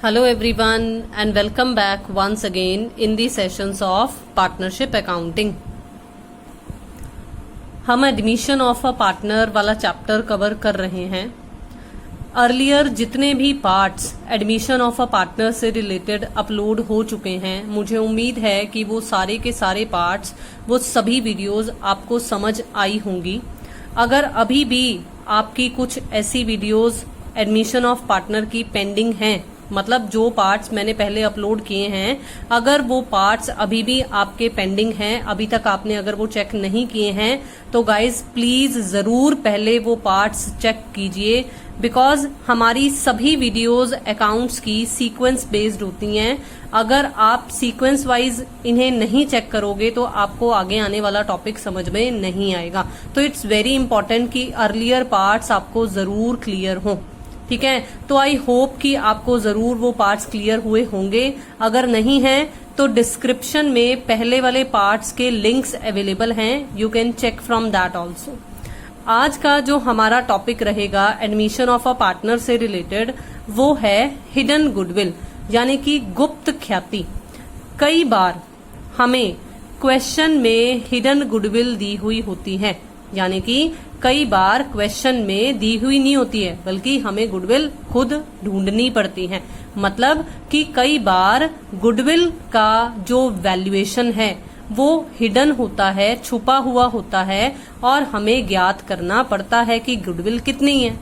Hello everyone and welcome back once again in the sessions of partnership accounting. हम admission of a partner वाला chapter cover कर रहे हैं। Earlier जितने भी parts admission of a partner से related upload हो चुके हैं, मुझे उम्मीद है कि वो सारे के सारे पार्ट्स, वो सभी वीडियोस आपको समझ आई होंगी। अगर अभी भी आपकी कुछ ऐसी वीडियोस एडमिशन ऑफ पार्टनर की पेंडिंग हैं, मतलब जो पार्ट्स मैंने पहले अपलोड किए हैं, अगर वो पार्ट्स अभी भी आपके पेंडिंग हैं, अभी तक आपने अगर वो चेक नहीं किए हैं, तो गाइज प्लीज जरूर पहले वो पार्ट्स चेक कीजिए। बिकॉज हमारी सभी वीडियोस अकाउंट्स की सीक्वेंस बेस्ड होती हैं। अगर आप सीक्वेंस वाइज इन्हें नहीं चेक करोगे तो आपको आगे आने वाला टॉपिक समझ में नहीं आएगा। तो इट्स वेरी इंपॉर्टेंट कि अर्लियर पार्ट्स आपको जरूर क्लियर हों। ठीक है, तो आई होप कि आपको जरूर वो पार्ट्स क्लियर हुए होंगे। अगर नहीं है तो डिस्क्रिप्शन में पहले वाले पार्ट्स के लिंक्स अवेलेबल हैं, you can check from that also. आज का जो हमारा टॉपिक रहेगा एडमिशन ऑफ अ पार्टनर से रिलेटेड, वो है हिडन गुडविल, यानी कि गुप्त ख्याति। कई बार हमें क्वेश्चन में हिडन गुडविल दी हुई होती है, यानी कि कई बार क्वेश्चन में दी हुई नहीं होती है, बल्कि हमें गुडविल खुद ढूंढनी पड़ती है। मतलब कि कई बार गुडविल का जो वैल्यूएशन है वो हिडन होता है, छुपा हुआ होता है, और हमें ज्ञात करना पड़ता है कि गुडविल कितनी है।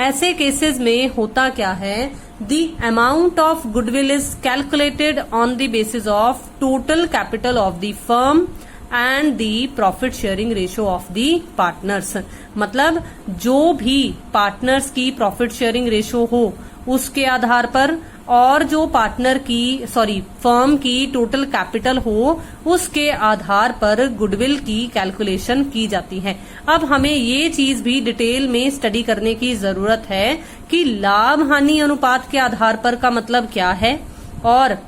ऐसे केसेस में होता क्या है, the amount of goodwill is calculated on the basis of total capital of the firm and the profit sharing ratio of the partners. मतलब जो भी पार्टनर्स की प्रॉफिट शेयरिंग रेशियो हो उसके आधार पर, और जो फर्म की टोटल कैपिटल हो उसके आधार पर गुडविल की कैलकुलेशन की जाती है। अब हमें ये चीज भी डिटेल में स्टडी करने की जरूरत है कि लाभ हानि अनुपात के आधार पर का मतलब क्या है, और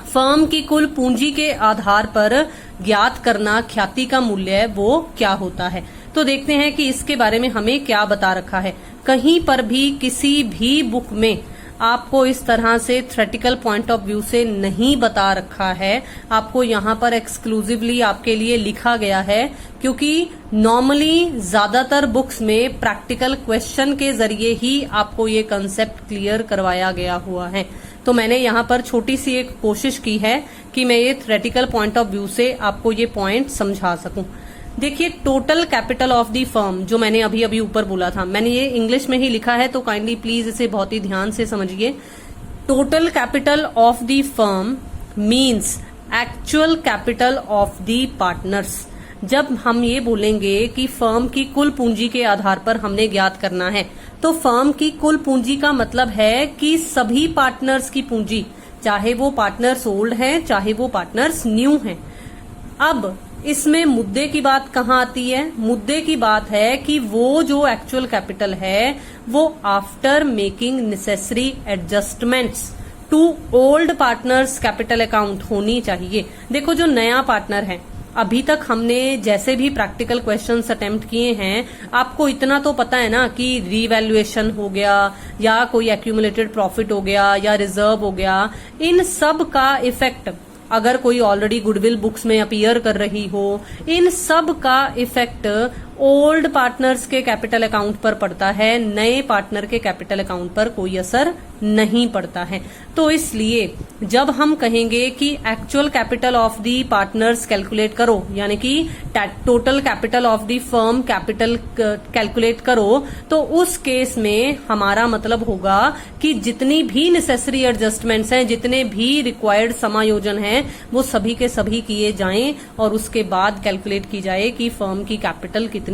फर्म की कुल पूंजी के आधार पर ज्ञात करना ख्याति का मूल्य वो क्या होता है। तो देखते हैं कि इसके बारे में हमें क्या बता रखा है। कहीं पर भी किसी भी बुक में आपको इस तरह से थ्योरेटिकल पॉइंट ऑफ व्यू से नहीं बता रखा है। आपको यहाँ पर एक्सक्लूसिवली आपके लिए लिखा गया है, क्योंकि नॉर्मली ज्यादातर बुक्स में प्रैक्टिकल क्वेश्चन के जरिए ही आपको ये कंसेप्ट क्लियर करवाया गया हुआ है। तो मैंने यहाँ पर छोटी सी एक कोशिश की है कि मैं ये थ्योरेटिकल पॉइंट ऑफ व्यू से आपको ये पॉइंट समझा सकूं। देखिए, total capital of the firm, जो मैंने अभी अभी ऊपर बोला था, मैंने ये इंग्लिश में ही लिखा है, तो काइंडली प्लीज इसे बहुत ही ध्यान से समझिए। Total capital of the firm means actual capital of the partners. जब हम ये बोलेंगे कि फर्म की कुल पूंजी के आधार पर हमने ज्ञात करना है, तो फर्म की कुल पूंजी का मतलब है कि सभी पार्टनर्स की पूंजी, चाहे वो पार्टनर्स ओल्ड हैं, चाहे वो पार्टनर्स न्यू हैं। अब इसमें मुद्दे की बात कहाँ आती है? मुद्दे की बात है कि वो जो एक्चुअल कैपिटल है वो after making necessary adjustments to old partners capital account होनी चाहिए। देखो, जो नया पार्टनर है, अभी तक हमने जैसे भी प्रैक्टिकल क्वेश्चंस अटेम्प्ट किए हैं, आपको इतना तो पता है ना कि रीवैल्यूएशन हो गया, या कोई एक्यूमुलेटेड प्रॉफिट हो गया, या रिजर्व हो गया, इन सब का इफेक्ट, अगर कोई ऑलरेडी गुडविल बुक्स में अपीयर कर रही हो, इन सब का इफेक्ट ओल्ड पार्टनर्स के कैपिटल अकाउंट पर पड़ता है, नए पार्टनर के कैपिटल अकाउंट पर कोई असर नहीं पड़ता है। तो इसलिए जब हम कहेंगे कि actual capital of the partners calculate करो, यानी कि total capital of the firm capital calculate करो, तो उस केस में हमारा मतलब होगा कि जितनी भी नेसेसरी एडजस्टमेंट्स हैं, जितने भी रिक्वायर्ड समायोजन हैं, वो सभी के सभी किए जाएं, और उसके बाद कैलकुलेट की जाए कि फर्म की कैपिटल कितनी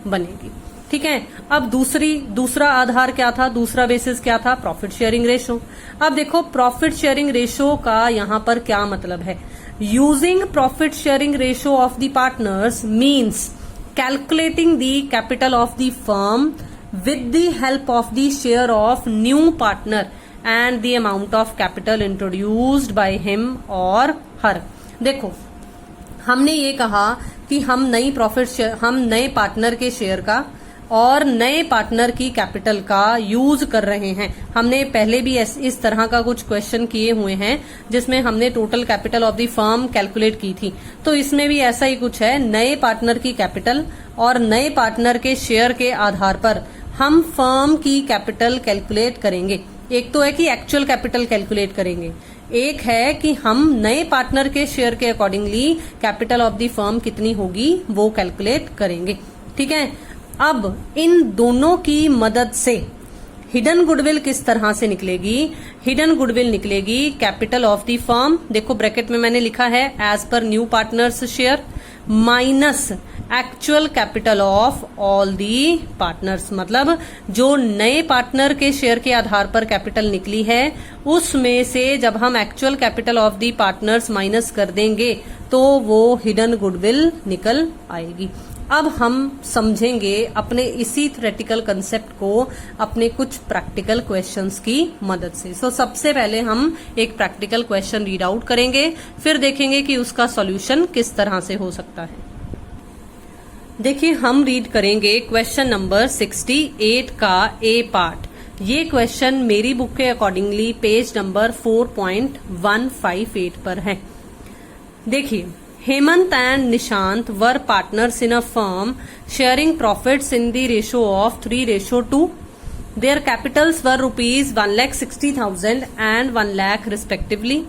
बनेगी। ठीक है, अब दूसरा आधार क्या था, दूसरा बेसिस क्या था? Profit sharing ratio. अब देखो, प्रॉफिट शेयरिंग रेशो का यहाँ पर क्या मतलब है? Using profit sharing ratio of the partners means calculating the capital of the firm with the help of the share of new partner and the amount of capital introduced by him or her। देखो, हमने ये कहा कि हम नए partner के share का और नए पार्टनर की कैपिटल का यूज कर रहे हैं। हमने पहले भी इस तरह का कुछ क्वेश्चन किए हुए हैं जिसमें हमने total capital of the firm calculate की थी। तो इसमें भी ऐसा ही कुछ है, नए पार्टनर की कैपिटल और नए पार्टनर के शेयर के आधार पर हम फर्म की कैपिटल कैलकुलेट करेंगे। एक तो है कि एक्चुअल कैपिटल कैलकुलेट करेंगे, एक है कि हम नए पार्टनर के शेयर के accordingly capital of the firm कितनी होगी वो कैलकुलेट करेंगे। ठीक है, अब इन दोनों की मदद से हिडन गुडविल किस तरह से निकलेगी? हिडन गुडविल निकलेगी कैपिटल ऑफ द फर्म, देखो ब्रैकेट में मैंने लिखा है as per new partners share minus actual capital of all the partners. मतलब जो नए पार्टनर के शेयर के आधार पर कैपिटल निकली है उसमें से जब हम actual capital of the partners minus कर देंगे तो वो हिडन गुडविल निकल आएगी। अब हम समझेंगे अपने इसी थ्योरेटिकल कंसेप्ट को अपने कुछ प्रैक्टिकल क्वेश्चंस की मदद से। सबसे पहले हम एक प्रैक्टिकल क्वेश्चन रीड आउट करेंगे, फिर देखेंगे कि उसका सॉल्यूशन किस तरह से हो सकता है। देखिए, हम रीड करेंगे क्वेश्चन नंबर 68 का ए पार्ट। ये क्वेश्चन मेरी बुक के अकॉर्डिंगली पेज नंबर 4.158 पर है। देखिए, Hemant and Nishant were partners in a firm sharing profits in the ratio of 3:2। There Capitals were rupees 1,60,000 and 1 lakh respectively.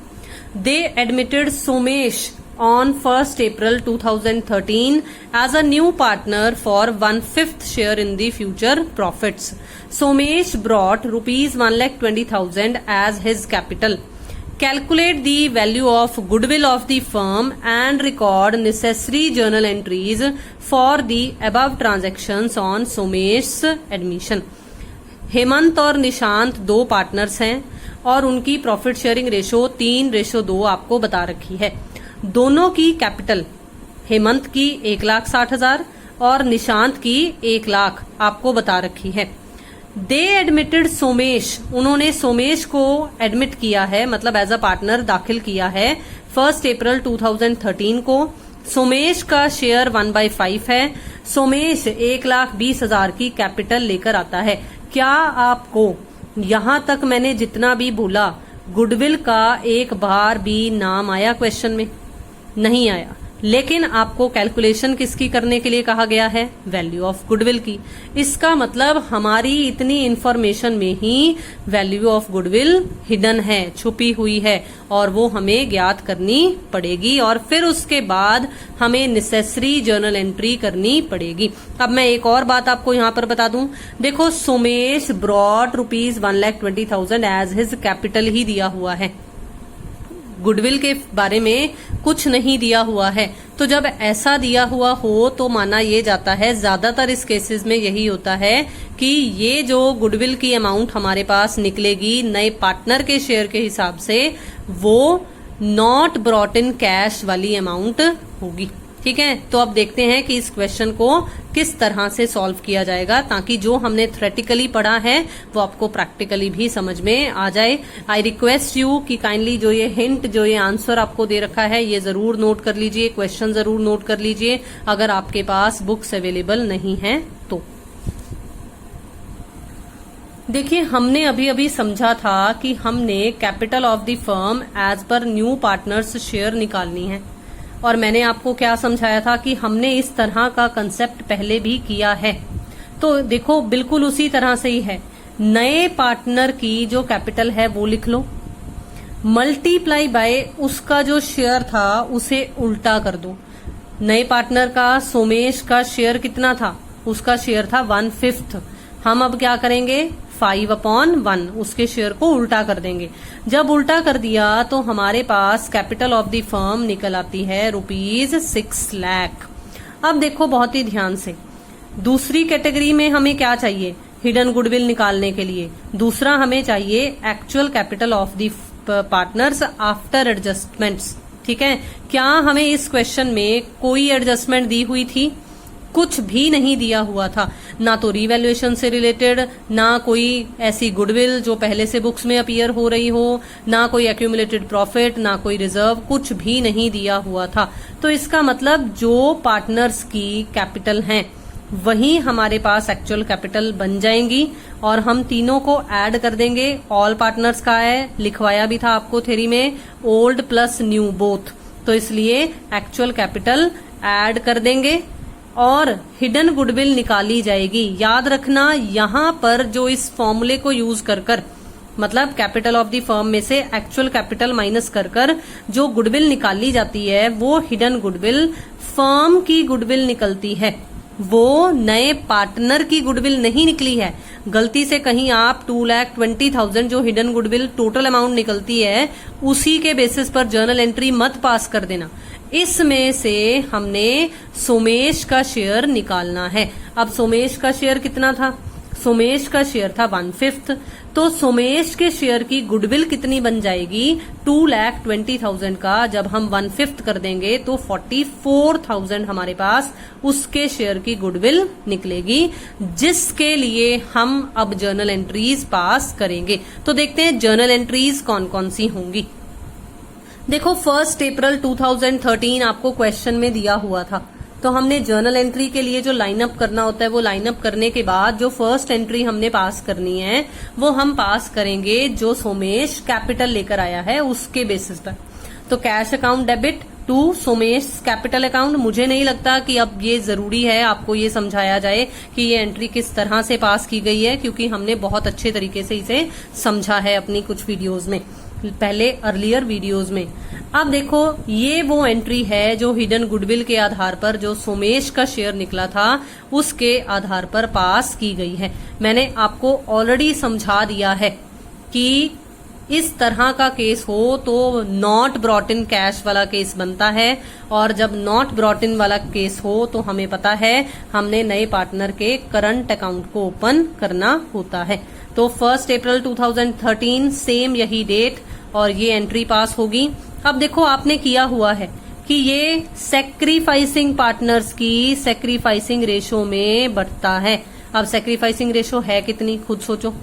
They admitted Somesh on 1st April 2013 as a new partner for 1/5 share in the future profits. Somesh brought rupees 1,20,000 as his capital. Calculate the value of goodwill of the firm and record necessary journal entries for the above transactions on Somesh's admission. Hemant और निशांत दो partners हैं और उनकी profit sharing ratio 3:2 आपको बता रखी है। दोनों की कैपिटल, हेमंत की 1,60,000 और निशांत की 1 लाख आपको बता रखी है। दे एडमिटेड सोमेश, उन्होंने सोमेश को एडमिट किया है, मतलब एज अ पार्टनर दाखिल किया है 1 अप्रैल 2013 को। सोमेश का शेयर 1/5 है। सोमेश 1,20,000 की कैपिटल लेकर आता है। क्या आपको यहां तक मैंने जितना भी बोला गुडविल का एक बार भी नाम आया क्वेश्चन में? नहीं आया। लेकिन आपको कैलकुलेशन किसकी करने के लिए कहा गया है? वैल्यू ऑफ गुडविल की। इसका मतलब हमारी इतनी इंफॉर्मेशन में ही वैल्यू ऑफ गुडविल हिडन है, छुपी हुई है, और वो हमें ज्ञात करनी पड़ेगी और फिर उसके बाद हमें नेसेसरी जर्नल एंट्री करनी पड़ेगी। अब मैं एक और बात आपको यहाँ पर बता दूं, देखो Somesh brought rupees 1,20,000 as his capital ही दिया हुआ है, गुडविल के बारे में कुछ नहीं दिया हुआ है। तो जब ऐसा दिया हुआ हो तो माना ये जाता है, ज्यादातर इस केसेस में यही होता है कि ये जो गुडविल की अमाउंट हमारे पास निकलेगी नए पार्टनर के शेयर के हिसाब से, वो नॉट ब्रॉट इन कैश वाली अमाउंट होगी। ठीक है, तो अब देखते हैं कि इस क्वेश्चन को किस तरह से सॉल्व किया जाएगा ताकि जो हमने थ्योरेटिकली पढ़ा है वो आपको प्रैक्टिकली भी समझ में आ जाए। आई रिक्वेस्ट यू कि काइंडली जो ये हिंट, जो ये आंसर आपको दे रखा है, ये जरूर नोट कर लीजिए, क्वेश्चन जरूर नोट कर लीजिए अगर आपके पास बुक्स अवेलेबल नहीं है तो। देखिए, हमने अभी अभी समझा था कि हमने capital of the firm as per new partners share निकालनी है, और मैंने आपको क्या समझाया था कि हमने इस तरह का कंसेप्ट पहले भी किया है। तो देखो, बिल्कुल उसी तरह से ही है। नए पार्टनर की जो कैपिटल है वो लिख लो, मल्टीप्लाई बाय उसका जो शेयर था उसे उल्टा कर दो। नए पार्टनर का सोमेश का शेयर कितना था? उसका शेयर था 1/5। हम अब क्या करेंगे? 5/1 उसके शेयर को उल्टा कर देंगे। जब उल्टा कर दिया तो हमारे पास कैपिटल ऑफ द फर्म निकल आती है रुपीज 6 लाख। अब देखो बहुत ही ध्यान से, दूसरी कैटेगरी में हमें क्या चाहिए? हिडन गुडविल निकालने के लिए दूसरा हमें चाहिए actual capital of the partners after adjustments. ठीक है, क्या हमें इस क्वेश्चन में कोई एडजस्टमेंट दी हुई थी? कुछ भी नहीं दिया हुआ था, ना तो रिवैल्यूएशन से रिलेटेड, ना कोई ऐसी गुडविल जो पहले से बुक्स में अपीयर हो रही हो, ना कोई एक्यूमुलेटेड प्रॉफिट, ना कोई रिजर्व, कुछ भी नहीं दिया हुआ था। तो इसका मतलब जो पार्टनर्स की कैपिटल हैं वही हमारे पास एक्चुअल कैपिटल बन जाएंगी और हम तीनों को ऐड कर देंगे। ऑल पार्टनर्स का है, लिखवाया भी था आपको थ्योरी में, ओल्ड प्लस न्यू बोथ, तो इसलिए एक्चुअल कैपिटल ऐड कर देंगे और हिडन गुडविल निकाली जाएगी। याद रखना यहां पर जो इस फॉर्मूले को यूज कर मतलब कैपिटल ऑफ द फर्म में से एक्चुअल कैपिटल माइनस कर जो गुडविल निकाली जाती है वो हिडन गुडविल फर्म की गुडविल निकलती है, वो नए पार्टनर की गुडविल नहीं निकली है। गलती से कहीं आप 2,20,000 जो हिडन गुडविल टोटल अमाउंट निकलती है उसी के बेसिस पर जर्नल एंट्री मत पास कर देना। इसमें से हमने सोमेश का शेयर निकालना है। अब सोमेश का शेयर कितना था? सोमेश का शेयर था 1/5, तो सोमेश के शेयर की गुडविल कितनी बन जाएगी? 2,20,000 का जब हम 1/5 कर देंगे तो 44,000 हमारे पास उसके शेयर की गुडविल निकलेगी, जिसके लिए हम अब जर्नल एंट्रीज पास करेंगे। तो देखते हैं जर्नल एंट्रीज कौन कौन सी होंगी। देखो 1 अप्रैल 2013 आपको क्वेश्चन में दिया हुआ था, तो हमने जर्नल एंट्री के लिए जो लाइनअप करना होता है वो लाइनअप करने के बाद जो फर्स्ट एंट्री हमने पास करनी है वो हम पास करेंगे जो सोमेश कैपिटल लेकर आया है उसके बेसिस पर। तो cash account debit to Somesh capital account. मुझे नहीं लगता कि अब ये जरूरी है आपको ये समझाया जाए कि ये एंट्री किस तरह से पास की गई है, क्योंकि हमने बहुत अच्छे तरीके से इसे समझा है अपनी कुछ वीडियोज में, पहले अर्लियर वीडियोज में। अब देखो ये वो एंट्री है जो हिडन गुडविल के आधार पर जो सोमेश का शेयर निकला था उसके आधार पर पास की गई है। मैंने आपको ऑलरेडी समझा दिया है कि इस तरह का केस हो तो नॉट ब्रॉट इन कैश वाला केस बनता है, और जब नॉट ब्रॉट इन वाला केस हो तो हमें पता है हमने नए पार्टनर के करंट अकाउंट को ओपन करना होता है। तो 1 अप्रैल 2013 सेम यही डेट और ये एंट्री पास होगी। अब देखो आपने किया हुआ है कि ये सैक्रिफाइसिंग पार्टनर्स की सैक्रिफाइसिंग रेशो में बढ़ता है। अब सैक्रिफाइसिंग रेशो है कितनी खुद सोचो।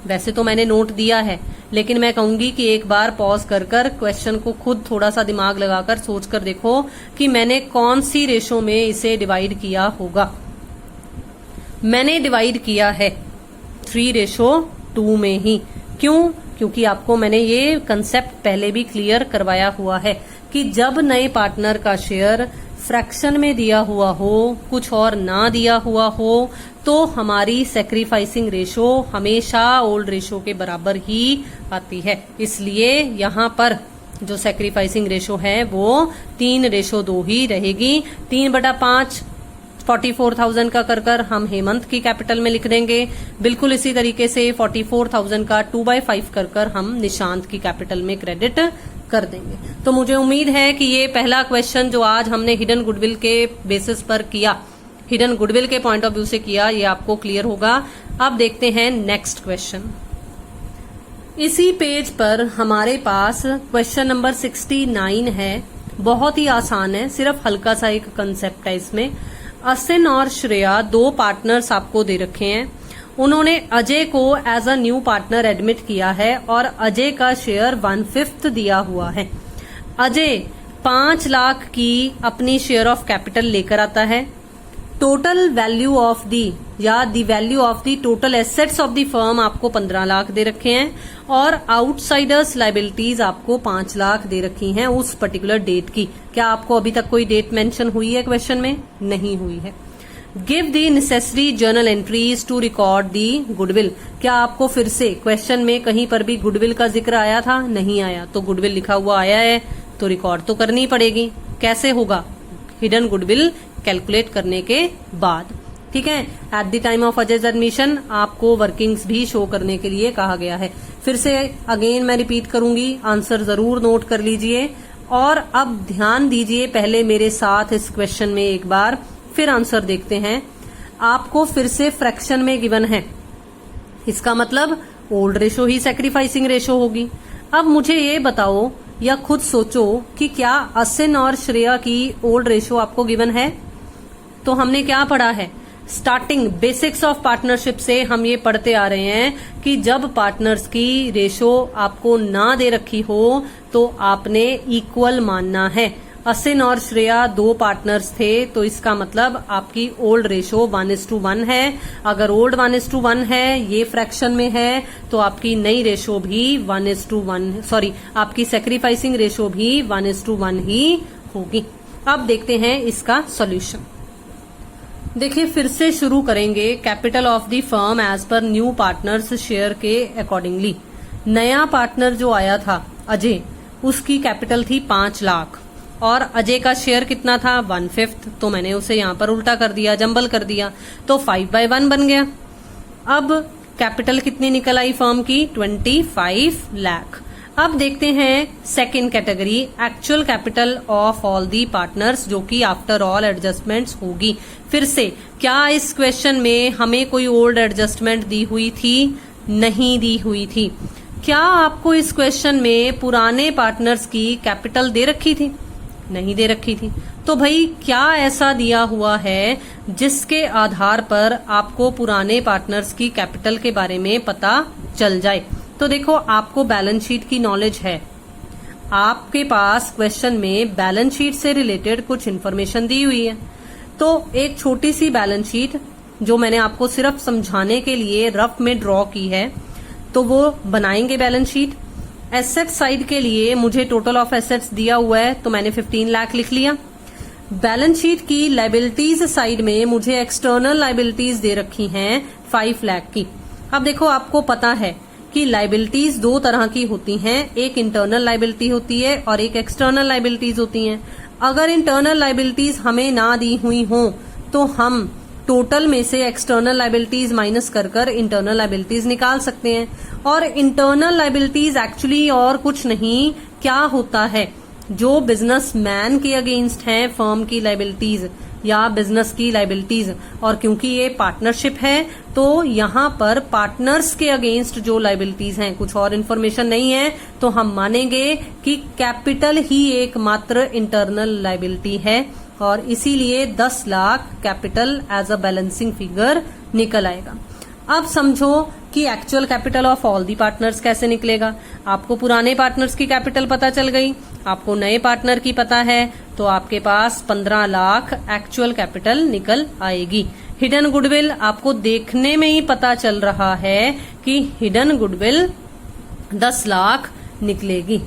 वैसे तो मैंने नोट दिया है, लेकिन मैं कहूंगी कि एक बार पॉज कर क्वेश्चन को खुद थोड़ा सा दिमाग लगाकर सोच कर देखो कि मैंने कौन सी रेशो में इसे डिवाइड किया होगा। मैंने डिवाइड किया है 3:2 में ही। क्यों? क्योंकि आपको मैंने ये कंसेप्ट पहले भी क्लियर करवाया हुआ है कि जब नए पार्टनर का शेयर फ्रैक्शन में दिया हुआ हो, कुछ और ना दिया हुआ हो, तो हमारी सैक्रिफाइसिंग रेशो हमेशा ओल्ड रेशो के बराबर ही आती है। इसलिए यहाँ पर जो सैक्रिफाइसिंग रेशो है वो 3:2 ही रहेगी। 3/5 44,000 का कर हम हेमंत की कैपिटल में लिख देंगे। बिल्कुल इसी तरीके से 44,000 का 2/5 कर हम निशांत की कैपिटल में क्रेडिट कर देंगे। तो मुझे उम्मीद है कि ये पहला क्वेश्चन जो आज हमने हिडन गुडविल के बेसिस पर किया, हिडन गुडविल के पॉइंट ऑफ व्यू से किया, ये आपको क्लियर होगा। अब देखते हैं नेक्स्ट क्वेश्चन। इसी पेज पर हमारे पास क्वेश्चन नंबर 69 है। बहुत ही आसान है, सिर्फ हल्का सा एक कंसेप्ट है इसमें। असिन और श्रेया 2 पार्टनर्स आपको दे रखे हैं। उन्होंने अजय को as a new partner admit किया है और अजय का शेयर 1/5 दिया हुआ है। अजय 5 लाख की अपनी शेयर ऑफ कैपिटल लेकर आता है। टोटल वैल्यू ऑफ दी या the value of the total assets of the firm आपको 15 लाख दे रखे हैं और आउटसाइडर्स लाइबिलिटीज आपको 5 लाख दे रखी हैं उस पर्टिकुलर डेट की। क्या आपको अभी तक कोई डेट मेंशन हुई है क्वेश्चन में? नहीं हुई है। Give the necessary journal entries to record the goodwill. क्या आपको फिर से क्वेश्चन में कहीं पर भी गुडविल का जिक्र आया था? नहीं आया। तो गुडविल लिखा हुआ आया है तो रिकॉर्ड तो करनी पड़ेगी। कैसे होगा? हिडन गुडविल कैलकुलेट करने के बाद। ठीक है, at the time of Ajay's admission आपको वर्किंग्स भी शो करने के लिए कहा गया है। फिर से अगेन मैं रिपीट करूंगी, आंसर जरूर नोट कर लीजिए और अब ध्यान दीजिए पहले मेरे साथ इस क्वेश्चन में एक बार, फिर आंसर देखते हैं। आपको फिर से फ्रैक्शन में गिवन है, इसका मतलब ओल्ड रेशो ही सैक्रिफाइसिंग रेशो होगी। अब मुझे ये बताओ या खुद सोचो कि क्या असिन और श्रेया की ओल्ड रेशो आपको गिवन है? तो हमने क्या पढ़ा है? स्टार्टिंग बेसिक्स ऑफ पार्टनरशिप से हम ये पढ़ते आ रहे हैं कि जब पार्टनर्स की रेशो आपको ना दे रखी हो तो आपने इक्वल मानना है। असिन और श्रेया 2 पार्टनर्स थे, तो इसका मतलब आपकी ओल्ड रेशो 1:1 है। अगर ओल्ड 1:1 है, ये फ्रैक्शन में है, तो आपकी नई रेशो भी 1:1 सॉरी आपकी सेक्रीफाइसिंग रेशो भी 1:1 ही होगी। अब देखते हैं इसका सॉल्यूशन। देखिए फिर से शुरू करेंगे capital of the firm as per new partners share के अकॉर्डिंगली। नया पार्टनर जो आया था अजय, उसकी कैपिटल थी 5 लाख और अजय का शेयर कितना था 1/5, तो मैंने उसे यहां पर उल्टा कर दिया, जंबल कर दिया, तो 5/1 बन गया। अब कैपिटल कितनी निकल आई फर्म की 25 लाख। अब देखते हैं second category, actual capital of all the partners, जो कि आफ्टर ऑल एडजस्टमेंट्स होगी। फिर से क्या इस क्वेश्चन में हमें कोई ओल्ड एडजस्टमेंट दी हुई थी? नहीं दी हुई थी। क्या आपको इस क्वेश्चन में पुराने पार्टनर्स की कैपिटल दे रखी थी? नहीं दे रखी थी। तो भाई क्या ऐसा दिया हुआ है जिसके आधार पर आपको पुराने पार्टनर्स की कैपिटल के बारे में पता चल जाए? तो देखो, आपको बैलेंस शीट की नॉलेज है, आपके पास क्वेश्चन में बैलेंस शीट से रिलेटेड कुछ इन्फॉर्मेशन दी हुई है। तो एक छोटी सी बैलेंस शीट जो मैंने आपको सिर्फ समझाने के लिए रफ में ड्रॉ की है, तो वो बनाएंगे बैलेंस शीट। एसेट साइड के लिए मुझे टोटल ऑफ एसेट्स दिया हुआ है, तो मैंने 15 लाख लिख लिया। बैलेंस शीट की लाइबिलिटीज साइड में मुझे एक्सटर्नल लाइबिलिटीज दे रखी हैं 5 लाख की। अब देखो, आपको पता है कि लाइबिलिटीज 2 तरह की होती हैं, एक इंटरनल लाइबिलिटी होती है और एक एक्सटर्नल लाइबिलिटीज होती हैं। अगर इंटरनल लाइबिलिटीज हमें ना दी हुई हो, तो हम टोटल में से एक्सटर्नल लाइबिलिटीज माइनस कर इंटरनल लाइबिलिटीज निकाल सकते हैं। और इंटरनल लाइबिलिटीज एक्चुअली और कुछ नहीं, क्या होता है, जो बिजनेसमैन के अगेंस्ट हैं फर्म की लाइबिलिटीज या बिजनेस की लाइबिलिटीज। और क्योंकि ये पार्टनरशिप है, तो यहाँ पर पार्टनर्स के अगेंस्ट जो लाइबिलिटीज हैं, कुछ और इन्फॉर्मेशन नहीं है, तो हम मानेंगे कि कैपिटल ही एकमात्र इंटरनल लाइबिलिटी है और इसीलिए 10 lakh capital as a balancing figure निकल आएगा। अब समझो कि actual capital of all the partners कैसे निकलेगा। आपको पुराने पार्टनर्स की कैपिटल पता चल गई, आपको नए पार्टनर की पता है, तो आपके पास 15 लाख एक्चुअल कैपिटल निकल आएगी। हिडन गुडविल आपको देखने में ही पता चल रहा है कि हिडन गुडविल 10 लाख निकलेगी।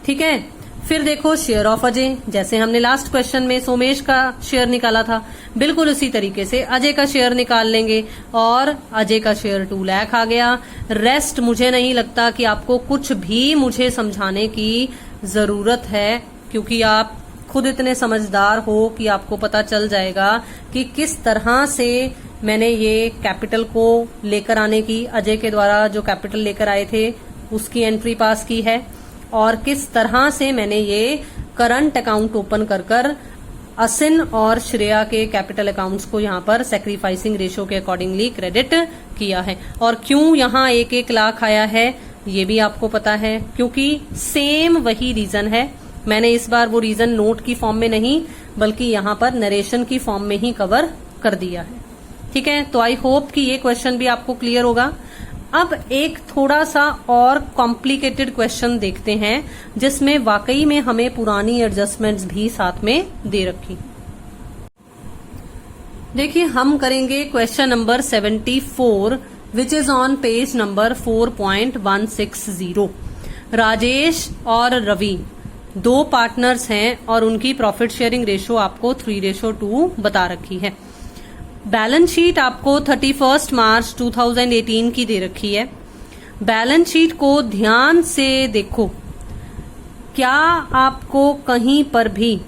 ठीक है, फिर देखो शेयर ऑफ अजय, जैसे हमने लास्ट क्वेश्चन में सोमेश का शेयर निकाला था, बिल्कुल उसी तरीके से अजय का शेयर निकाल लेंगे और अजय का शेयर 2 लाख आ गया। रेस्ट मुझे नहीं लगता कि आपको कुछ भी मुझे समझाने की जरूरत है, क्योंकि आप खुद इतने समझदार हो कि आपको पता चल जाएगा कि किस तरह से मैंने ये कैपिटल को लेकर आने की, अजय के द्वारा जो कैपिटल लेकर आए थे उसकी एंट्री पास की है, और किस तरह से मैंने ये करंट अकाउंट ओपन कर असिन और श्रेया के कैपिटल अकाउंट्स को यहाँ पर सेक्रीफाइसिंग रेशो के अकॉर्डिंगली क्रेडिट किया है। और क्यों यहाँ 1-1 लाख आया है ये भी आपको पता है, क्योंकि सेम वही रीजन है। मैंने इस बार वो रीजन नोट की फॉर्म में नहीं बल्कि यहाँ पर नरेशन की फॉर्म में ही कवर कर दिया है। ठीक है, तो आई होप कि ये क्वेश्चन भी आपको क्लियर होगा। अब एक थोड़ा सा और कॉम्प्लिकेटेड क्वेश्चन देखते हैं, जिसमें वाकई में हमें पुरानी एडजस्टमेंट्स भी साथ में दे रखी। देखिए, हम करेंगे question number 74 which is on page number 4.160। Rajesh और रवि 2 पार्टनर्स हैं और उनकी प्रॉफिट शेयरिंग रेशो आपको 3:2 बता रखी है। बैलेंस शीट आपको 31 मार्च 2018 की दे रखी है। बैलेंस शीट को ध्यान से देखो, क्या आपको कहीं पर भी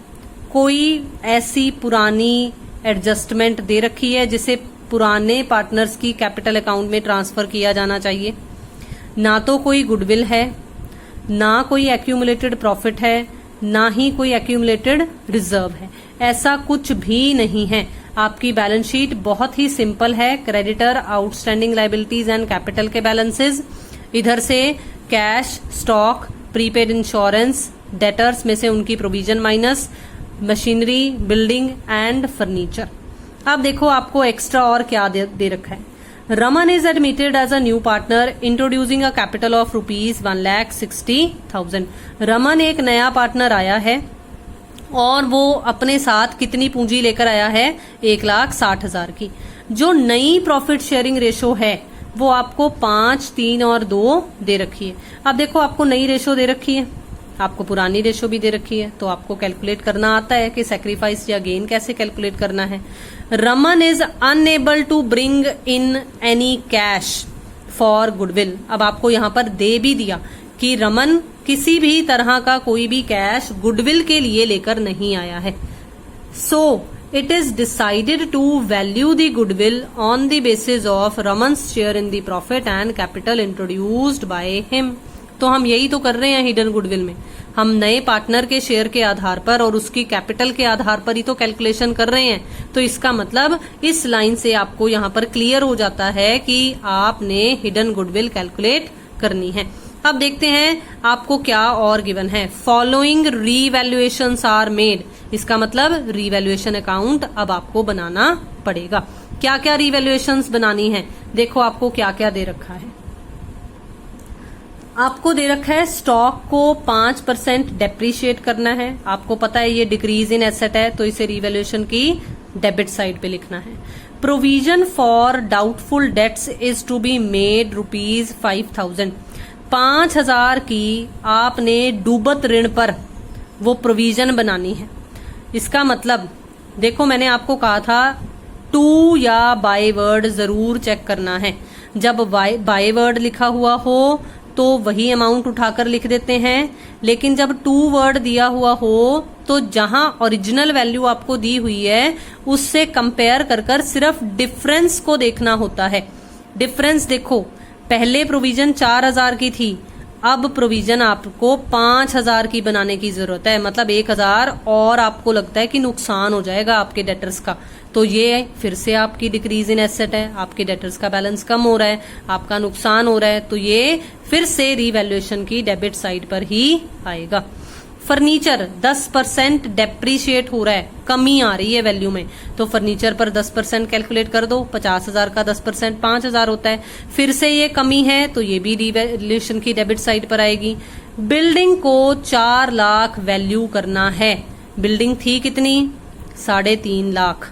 कोई ऐसी पुरानी एडजस्टमेंट दे रखी है जिसे पुराने पार्टनर्स की कैपिटल अकाउंट में ट्रांसफर किया जाना चाहिए? ना तो कोई गुडविल है, ना कोई एक्यूमुलेटेड प्रॉफिट है, ना ही कोई एक्यूमुलेटेड रिजर्व है। ऐसा कुछ भी नहीं है। आपकी बैलेंस शीट बहुत ही सिंपल है। Creditor, outstanding liabilities and capital के बैलेंसेज, इधर से cash, stock, prepaid insurance, debtors में से उनकी provision minus, machinery, building and furniture. अब देखो आपको एक्स्ट्रा और क्या दे रखा है। Raman is admitted as a new partner introducing a capital of ₹1,60,000। Raman एक नया पार्टनर आया है और वो अपने साथ कितनी पूंजी लेकर आया है, 1,60,000 की। जो नई प्रॉफिट शेयरिंग रेशो है वो आपको 5, 3 और 2 दे रखी है। अब देखो आपको नई रेशो दे रखी है, आपको पुरानी रेशो भी दे रखी है, तो आपको कैलकुलेट करना आता है कि सैक्रिफाइस या गेन कैसे कैलकुलेट करना है। Raman is unable to bring in any cash for goodwill. अब आपको यहां पर दे भी दिया कि रमन किसी भी तरह का कोई भी कैश गुडविल के लिए लेकर नहीं आया है। So it is decided to value the goodwill on the basis of Raman's share in the profit and capital introduced by him. तो हम यही तो कर रहे हैं हिडन गुडविल में, हम नए पार्टनर के शेयर के आधार पर और उसकी कैपिटल के आधार पर ही तो कैलकुलेशन कर रहे हैं। तो इसका मतलब इस लाइन से आपको यहाँ पर क्लियर हो जाता है कि आपने हिडन गुडविल कैलकुलेट करनी है। अब देखते हैं आपको क्या और गिवन है। फॉलोइंग रीवैल्यूएशंस आर मेड, इसका मतलब रीवैल्यूएशन अकाउंट अब आपको बनाना पड़ेगा। क्या क्या रीवैल्यूएशंस बनानी है, देखो आपको क्या क्या दे रखा है। आपको दे रखा है स्टॉक को 5% डेप्रीशिएट करना है। आपको पता है ये डिक्रीज इन एसेट है, तो इसे रीवैल्यूएशन की डेबिट साइड पे लिखना है। Provision for doubtful debts is to be made ₹5,000। 5,000 की आपने डूबत ऋण पर वो प्रोविजन बनानी है। इसका मतलब देखो मैंने आपको कहा था टू या बाय वर्ड जरूर चेक करना है। जब बाय वर्ड लिखा हुआ हो तो वही अमाउंट उठाकर लिख देते हैं, लेकिन जब टू वर्ड दिया हुआ हो तो जहां ओरिजिनल वैल्यू आपको दी हुई है उससे कंपेयर कर सिर्फ डिफरेंस को देखना होता है। डिफरेंस देखो, पहले प्रोविजन 4,000 की थी, अब प्रोविजन आपको 5,000 की बनाने की जरूरत है। मतलब 1,000 और आपको लगता है कि नुकसान हो जाएगा आपके डेटर्स का, तो ये फिर से आपकी डिक्रीज इन एसेट है, आपके डेटर्स का बैलेंस कम हो रहा है, आपका नुकसान हो रहा है, तो ये फिर से रीवैल्यूएशन की डेबिट साइड पर ही आएगा। फर्नीचर 10% डेप्रीशिएट हो रहा है, कमी आ रही है वैल्यू में, तो फर्नीचर पर 10% कैलकुलेट कर दो। 50,000 का 10% 5,000 होता है। फिर से ये कमी है तो ये भी रीवैल्यूएशन की डेबिट साइड पर आएगी। बिल्डिंग को 4 लाख वैल्यू करना है। बिल्डिंग थी कितनी, 3.5 लाख,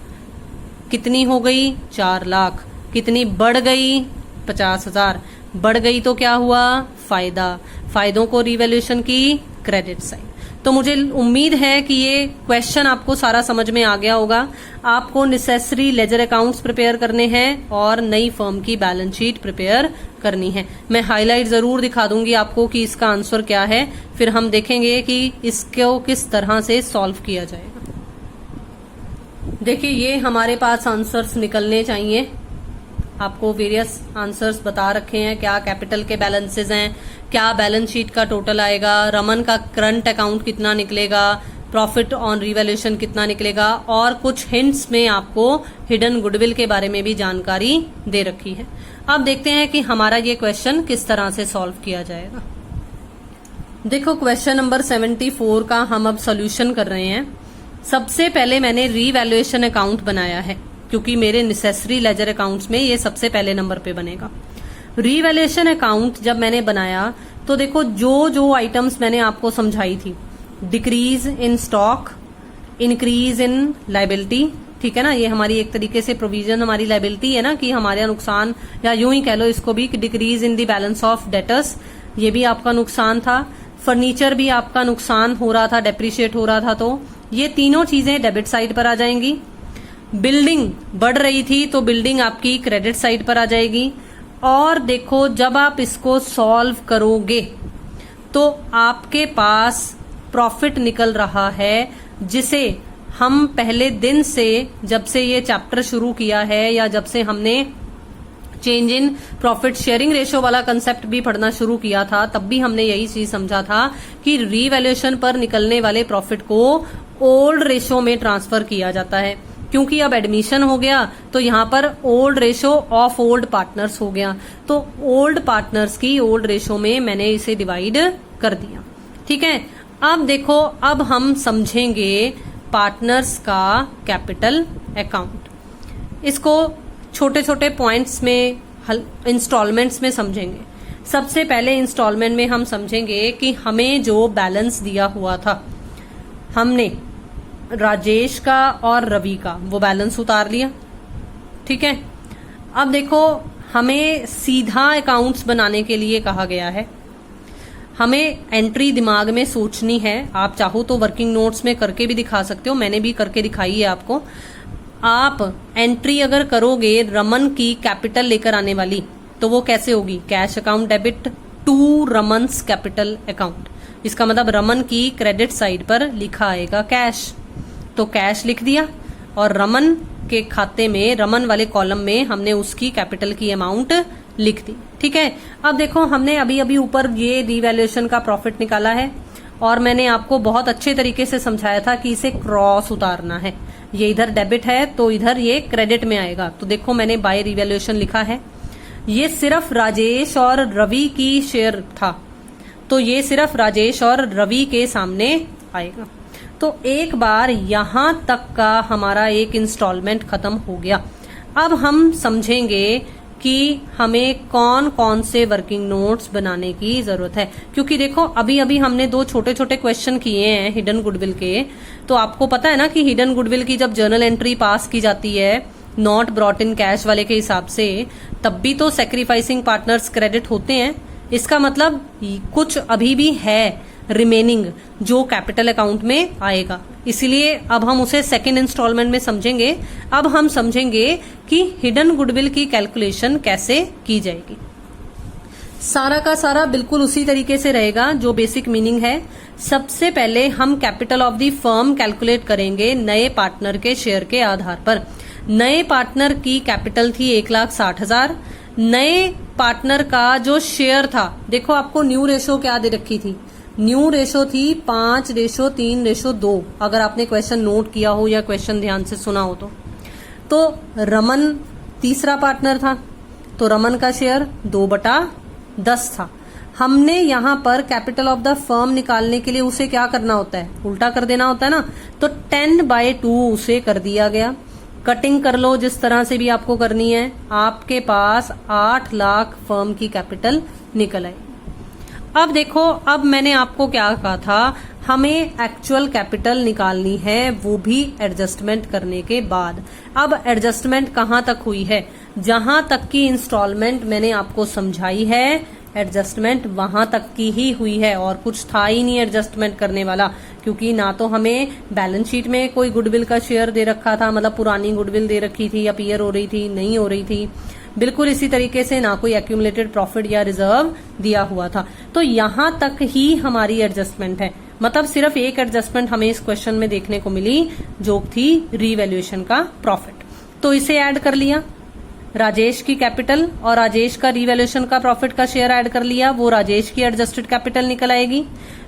कितनी हो गई 4 लाख, कितनी बढ़ गई 50,000, बढ़ गई तो क्या हुआ फायदा, फायदों को रीवैल्यूएशन की क्रेडिट साइड। तो मुझे उम्मीद है कि ये क्वेश्चन आपको सारा समझ में आ गया होगा। आपको नेसेसरी लेजर अकाउंट्स प्रिपेयर करने हैं और नई फर्म की बैलेंस शीट प्रिपेयर करनी है। मैं हाईलाइट जरूर दिखा दूंगी आपको कि इसका आंसर क्या है, फिर हम देखेंगे कि इसको किस तरह से सॉल्व किया जाएगा। देखिए ये हमारे पास आंसर्स निकलने चाहिए। आपको वेरियस आंसर्स बता रखे हैं, क्या कैपिटल के बैलेंसेस हैं, क्या बैलेंस शीट का टोटल आएगा, रमन का करंट अकाउंट कितना निकलेगा, प्रॉफिट ऑन रिवैल्यूएशन कितना निकलेगा, और कुछ हिंट्स में आपको हिडन गुडविल के बारे में भी जानकारी दे रखी है। अब देखते हैं कि हमारा ये क्वेश्चन किस तरह से सॉल्व किया जाएगा। देखो क्वेश्चन नंबर 74 का हम अब सोल्यूशन कर रहे हैं। सबसे पहले मैंने रीवैल्यूएशन अकाउंट बनाया है, क्योंकि मेरे नेसेसरी लेजर अकाउंट्स में ये सबसे पहले नंबर पे बनेगा। रीवैल्यूएशन अकाउंट जब मैंने बनाया तो देखो जो जो आइटम्स मैंने आपको समझाई थी, decrease in stock, increase in liability, ठीक है ना, ये हमारी एक तरीके से प्रोविजन हमारी लायबिलिटी है ना, कि हमारे नुकसान, या यूं ही कह लो इसको भी, decrease in the balance of debtors, ये भी आपका नुकसान था। फर्नीचर भी आपका नुकसान हो रहा था, डेप्रीशिएट हो रहा था, तो ये तीनों चीजें डेबिट साइड पर आ जाएंगी। बिल्डिंग बढ़ रही थी तो बिल्डिंग आपकी क्रेडिट साइड पर आ जाएगी। और देखो जब आप इसको सॉल्व करोगे तो आपके पास प्रॉफिट निकल रहा है, जिसे हम पहले दिन से, जब से ये चैप्टर शुरू किया है या जब से हमने change in profit sharing ratio वाला कंसेप्ट भी पढ़ना शुरू किया था, तब भी हमने यही चीज समझा था कि रीवैल्यूएशन पर निकलने वाले प्रॉफिट को ओल्ड रेशो में ट्रांसफर किया जाता है। क्योंकि अब एडमिशन हो गया तो यहाँ पर old ratio of old partners हो गया, तो ओल्ड पार्टनर्स की ओल्ड रेशो में मैंने इसे डिवाइड कर दिया। ठीक है, अब देखो, अब हम समझेंगे पार्टनर्स का कैपिटल अकाउंट। इसको छोटे छोटे पॉइंट्स में, इंस्टॉलमेंट्स में समझेंगे। सबसे पहले इंस्टॉलमेंट में हम समझेंगे कि हमें जो बैलेंस दिया हुआ था, हमने राजेश का और रवि का वो बैलेंस उतार लिया। ठीक है, अब देखो हमें सीधा अकाउंट्स बनाने के लिए कहा गया है, हमें एंट्री दिमाग में सोचनी है। आप चाहो तो वर्किंग नोट्स में करके भी दिखा सकते हो, मैंने भी करके दिखाई है आपको। आप एंट्री अगर करोगे रमन की कैपिटल लेकर आने वाली, तो वो कैसे होगी? Cash account debit to Raman's capital account. इसका मतलब रमन की क्रेडिट साइड पर लिखा आएगा कैश, तो कैश लिख दिया और रमन के खाते में, रमन वाले कॉलम में हमने उसकी कैपिटल की अमाउंट लिख दी। ठीक है, अब देखो हमने अभी अभी ऊपर ये रीवैल्यूएशन का प्रॉफिट निकाला है और मैंने आपको बहुत अच्छे तरीके से समझाया था कि इसे क्रॉस उतारना है। ये इधर डेबिट है तो इधर ये क्रेडिट में आएगा। तो देखो मैंने बाय रीवैल्यूएशन लिखा है, ये सिर्फ राजेश और रवि की शेयर था, तो ये सिर्फ राजेश और रवि के सामने आएगा। तो एक बार यहां तक का हमारा एक इंस्टॉलमेंट खत्म हो गया। अब हम समझेंगे कि हमें कौन कौन से वर्किंग नोट्स बनाने की जरूरत है, क्योंकि देखो अभी अभी हमने दो छोटे छोटे क्वेश्चन किए हैं हिडन गुडविल के। तो आपको पता है ना कि हिडन गुडविल की जब जर्नल एंट्री पास की जाती है नॉट ब्रॉट इन कैश वाले के हिसाब से, तब भी तो सेक्रीफाइसिंग पार्टनर्स क्रेडिट होते हैं। इसका मतलब कुछ अभी भी है रिमेनिंग जो कैपिटल अकाउंट में आएगा, इसलिए अब हम उसे सेकेंड इंस्टॉलमेंट में समझेंगे। अब हम समझेंगे कि हिडन गुडविल की कैलकुलेशन कैसे की जाएगी। सारा का सारा बिल्कुल उसी तरीके से रहेगा जो बेसिक मीनिंग है। सबसे पहले हम capital of the firm calculate करेंगे नए पार्टनर के शेयर के आधार पर। नए पार्टनर की कैपिटल थी 1,60,000। नए पार्टनर का जो शेयर था, देखो आपको न्यू रेशो क्या दे रखी थी? न्यू रेशो थी 5:3:2, अगर आपने क्वेश्चन नोट किया हो या क्वेश्चन ध्यान से सुना हो तो रमन तीसरा पार्टनर था, तो रमन का शेयर 2/10 था। हमने यहां पर कैपिटल ऑफ द फर्म निकालने के लिए उसे क्या करना होता है? उल्टा कर देना होता है ना, तो 10/2 उसे कर दिया गया। कटिंग कर लो जिस तरह से भी आपको करनी है, आपके पास 8 लाख फर्म की कैपिटल निकल आई। अब देखो, अब मैंने आपको क्या कहा था, हमें एक्चुअल कैपिटल निकालनी है, वो भी एडजस्टमेंट करने के बाद। अब एडजस्टमेंट कहां तक हुई है? जहां तक की इंस्टॉलमेंट मैंने आपको समझाई है, एडजस्टमेंट वहां तक की ही हुई है और कुछ था ही नहीं एडजस्टमेंट करने वाला, क्योंकि ना तो हमें बैलेंस शीट में कोई गुडविल का शेयर दे रखा था, मतलब पुरानी गुडविल दे रखी थी, अपीयर हो रही थी, नहीं हो रही थी। बिल्कुल इसी तरीके से ना कोई एक्यूमुलेटेड प्रॉफिट या रिजर्व दिया हुआ था। तो यहां तक ही हमारी एडजस्टमेंट है, मतलब सिर्फ एक एडजस्टमेंट हमें इस क्वेश्चन में देखने को मिली, जो थी रीवैल्यूएशन का प्रॉफिट। तो इसे ऐड कर लिया, राजेश की कैपिटल और राजेश का रीवैल्यूएशन का प्रॉफिट का शेयर ऐड कर लिया, वो राजेश की एडजस्टेड कैपिटल निकल आएगी।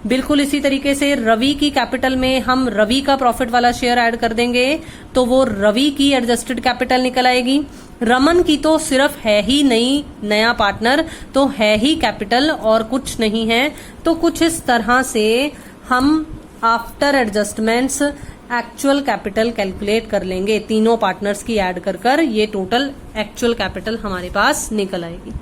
बिल्कुल इसी तरीके से रवि की कैपिटल में हम रवि का प्रॉफिट वाला शेयर ऐड कर देंगे, तो वो रवि की एडजस्टेड कैपिटल निकल आएगी। रमन की तो सिर्फ है ही नहीं नया पार्टनर, तो है ही कैपिटल और कुछ नहीं है। तो कुछ इस तरह से हम after adjustments actual capital calculate कर लेंगे, तीनों पार्टनर्स की ऐड कर ये टोटल एक्चुअल कैपिटल हमारे पास निकल आएगी।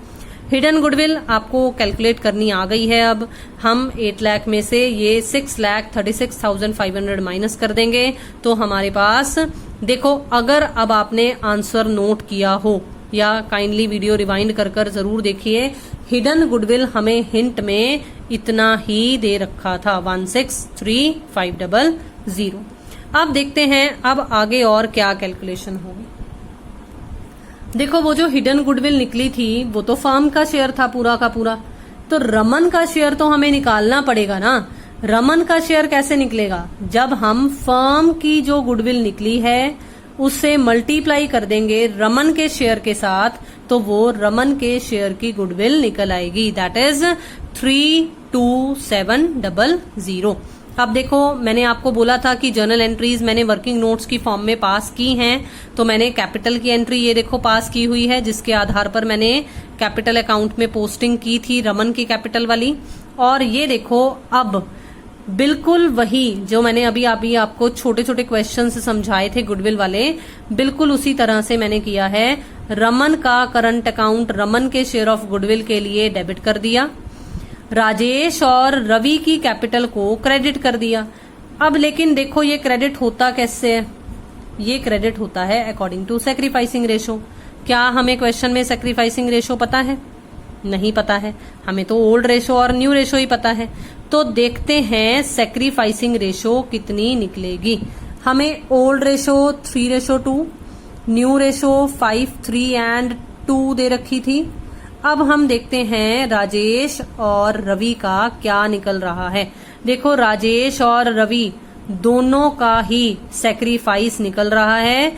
हिडन गुडविल आपको कैलकुलेट करनी आ गई है। अब हम 8 लाख में से ये 6,36,500 माइनस कर देंगे, तो हमारे पास देखो, अगर अब आपने आंसर नोट किया हो या काइंडली वीडियो रिवाइंड कर जरूर देखिए, हिडन गुडविल हमें हिंट में इतना ही दे रखा था 163,500। अब देखते हैं अब आगे और क्या कैलकुलेशन होगी। देखो वो जो हिडन गुडविल निकली थी वो तो फर्म का शेयर था पूरा का पूरा, तो रमन का शेयर तो हमें निकालना पड़ेगा ना। रमन का शेयर कैसे निकलेगा? जब हम फर्म की जो गुडविल निकली है उससे मल्टीप्लाई कर देंगे रमन के शेयर के साथ, तो वो रमन के शेयर की गुडविल निकल आएगी, दैट इज 32700। अब देखो मैंने आपको बोला था कि जर्नल एंट्रीज मैंने वर्किंग नोट्स की फॉर्म में पास की हैं, तो मैंने कैपिटल की एंट्री ये देखो पास की हुई है, जिसके आधार पर मैंने कैपिटल अकाउंट में पोस्टिंग की थी रमन की कैपिटल वाली। और ये देखो अब बिल्कुल वही जो मैंने अभी आपको छोटे छोटे क्वेश्चन से समझाए थे गुडविल वाले, बिल्कुल उसी तरह से मैंने किया है। रमन का करंट अकाउंट रमन के शेयर ऑफ गुडविल के लिए डेबिट कर दिया, राजेश और रवि की कैपिटल को क्रेडिट कर दिया। अब लेकिन देखो ये क्रेडिट होता कैसे है, ये क्रेडिट होता है अकॉर्डिंग टू सैक्रिफाइसिंग रेशो। क्या हमें क्वेश्चन में सैक्रिफाइसिंग रेशो पता है? नहीं पता है, हमें तो ओल्ड रेशो और न्यू रेशो ही पता है। तो देखते हैं सैक्रिफाइसिंग रेशो कितनी निकलेगी। हमें old ratio 3:2, new ratio 5, 3 and 2 दे रखी थी। अब हम देखते हैं राजेश और रवि का क्या निकल रहा है। देखो राजेश और रवि दोनों का ही सैक्रिफाइस निकल रहा है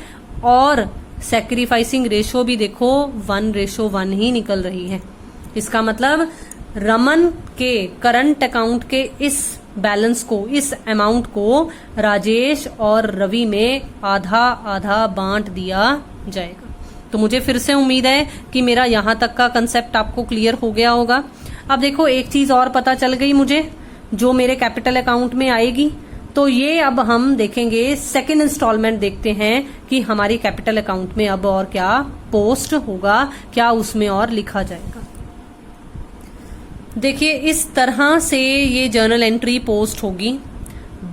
और सैक्रिफाइसिंग रेशो भी देखो 1:1 ही निकल रही है। इसका मतलब रमन के करंट अकाउंट के इस बैलेंस को, इस अमाउंट को राजेश और रवि में आधा आधा बांट दिया जाएगा। तो मुझे फिर से उम्मीद है कि मेरा यहां तक का कंसेप्ट आपको क्लियर हो गया होगा। अब देखो एक चीज और पता चल गई मुझे जो मेरे कैपिटल अकाउंट में आएगी। तो ये अब हम देखेंगे, सेकेंड इंस्टॉलमेंट देखते हैं कि हमारी कैपिटल अकाउंट में अब और क्या पोस्ट होगा, क्या उसमें और लिखा जाएगा। देखिए इस तरह से ये जर्नल एंट्री पोस्ट होगी।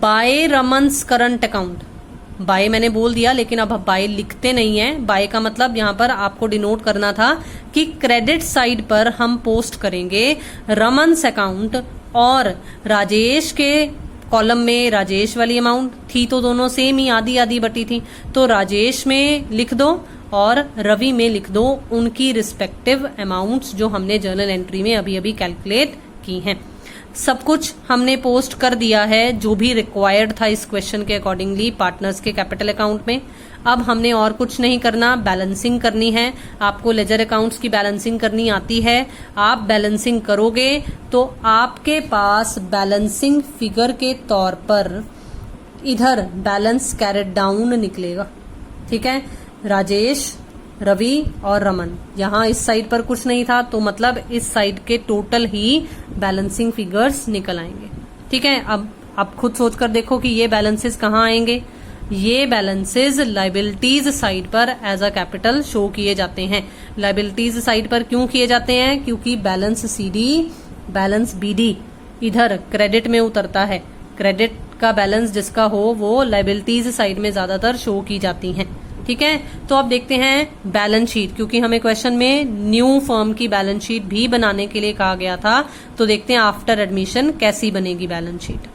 बाय रमन्स करंट अकाउंट, बाय मैंने बोल दिया लेकिन अब बाय लिखते नहीं है। बाय का मतलब यहां पर आपको डिनोट करना था कि क्रेडिट साइड पर हम पोस्ट करेंगे रमन्स अकाउंट, और राजेश के कॉलम में राजेश वाली अमाउंट थी तो दोनों सेम ही आधी आधी बटी थी, तो राजेश में लिख दो और रवि में लिख दो उनकी रिस्पेक्टिव अमाउंट्स जो हमने जर्नल एंट्री में अभी अभी कैलकुलेट की हैं। सब कुछ हमने पोस्ट कर दिया है जो भी रिक्वायर्ड था इस क्वेश्चन के अकॉर्डिंगली पार्टनर्स के कैपिटल अकाउंट में। अब हमने और कुछ नहीं करना, बैलेंसिंग करनी है। आपको लेजर अकाउंट्स की बैलेंसिंग करनी आती है। आप बैलेंसिंग करोगे तो आपके पास बैलेंसिंग फिगर के तौर पर इधर बैलेंस कैरेट डाउन निकलेगा। ठीक है, राजेश, रवि और रमन, यहाँ इस साइड पर कुछ नहीं था तो मतलब इस साइड के टोटल ही बैलेंसिंग फिगर्स निकल आएंगे। ठीक है, अब आप खुद सोचकर देखो कि ये बैलेंसेस कहाँ आएंगे। ये बैलेंसेस लाइबिलिटीज साइड पर एज अ कैपिटल शो किए जाते हैं। लाइबिलिटीज साइड पर क्यों किए जाते हैं? क्योंकि बैलेंस सीडी, बैलेंस बीडी इधर क्रेडिट में उतरता है। क्रेडिट का बैलेंस जिसका हो वो लाइबिलिटीज साइड में ज्यादातर शो की जाती हैं। ठीक है, तो अब देखते हैं बैलेंस शीट, क्योंकि हमें क्वेश्चन में न्यू फर्म की बैलेंस शीट भी बनाने के लिए कहा गया था। तो देखते हैं आफ्टर एडमिशन कैसी बनेगी balance sheet.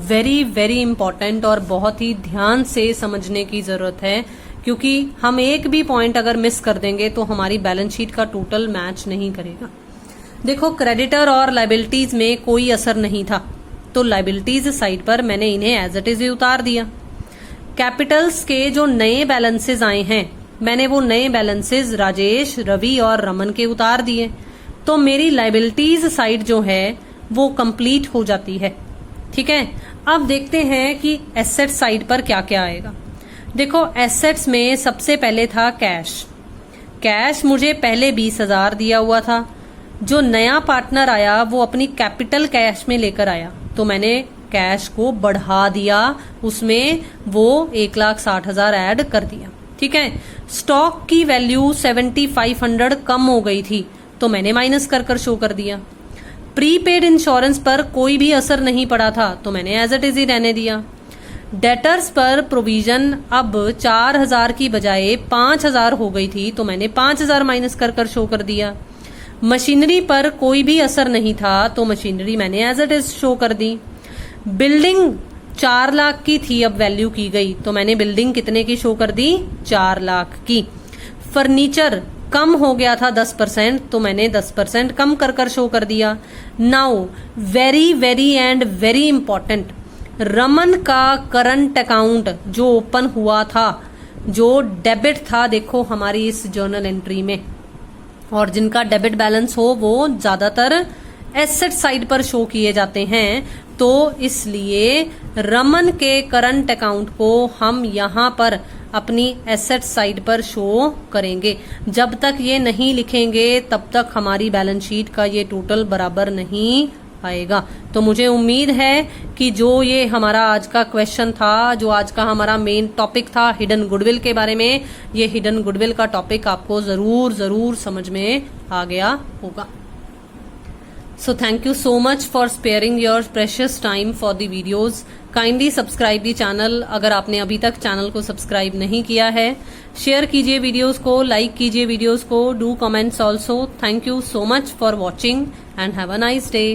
Very very important और बहुत ही ध्यान से समझने की जरूरत है, क्योंकि हम एक भी पॉइंट अगर मिस कर देंगे तो हमारी बैलेंस शीट का टोटल मैच नहीं करेगा। देखो क्रेडिटर और लाइबिलिटीज में कोई असर नहीं था, तो लाइबिलिटीज साइड पर मैंने इन्हें एज इट इज ही उतार दिया। कैपिटल्स के जो नए बैलेंसेस आए हैं मैंने वो नए बैलेंसेस राजेश, रवि और रमन के उतार दिए। तो मेरी लाइबिलिटीज साइड जो है वो कंप्लीट हो जाती है। ठीक है, अब देखते हैं कि एसेट साइड पर क्या क्या आएगा। देखो एसेट्स में सबसे पहले था कैश। कैश मुझे पहले 20,000 दिया हुआ था। जो नया पार्टनर आया वो अपनी कैपिटल कैश में लेकर आया, तो मैंने कैश को बढ़ा दिया, उसमें वो 1,60,000 ऐड कर दिया। ठीक है, स्टॉक की वैल्यू 7,500 कम हो गई थी तो मैंने माइनस कर शो कर दिया। प्रीपेड इंश्योरेंस पर कोई भी असर नहीं पड़ा था तो मैंने एज इट इज ही रहने दिया। डेटर्स पर प्रोविजन अब 4,000 की बजाय 5,000 हो गई थी तो मैंने 5,000 माइनस कर शो कर दिया। मशीनरी पर कोई भी असर नहीं था तो मशीनरी मैंने एज इट इज शो कर दी। बिल्डिंग 4 लाख की थी, अब वैल्यू की गई तो मैंने बिल्डिंग कितने की शो कर दी? 4 लाख की। फर्नीचर कम हो गया था 10% तो मैंने 10% कम कर शो कर दिया। Now very very and very important, Raman का करंट अकाउंट जो ओपन हुआ था, जो डेबिट था, देखो हमारी इस जर्नल एंट्री में, और जिनका डेबिट बैलेंस हो वो ज्यादातर एसेट साइड पर शो किए जाते हैं। तो इसलिए रमन के करंट अकाउंट को हम यहाँ पर अपनी एसेट साइड पर शो करेंगे। जब तक ये नहीं लिखेंगे तब तक हमारी बैलेंस शीट का ये टोटल बराबर नहीं आएगा। तो मुझे उम्मीद है कि जो ये हमारा आज का क्वेश्चन था, जो आज का हमारा मेन टॉपिक था हिडन गुडविल के बारे में, ये हिडन गुडविल का टॉपिक आपको जरूर समझ में आ गया होगा। So thank you so much for sparing your precious time for the videos. Kindly subscribe the channel अगर आपने अभी तक चैनल को सब्सक्राइब नहीं किया है. शेयर कीजिए वीडियोस को, लाइक कीजिए वीडियोस को, do comments also. Thank you so much for watching and have a nice day.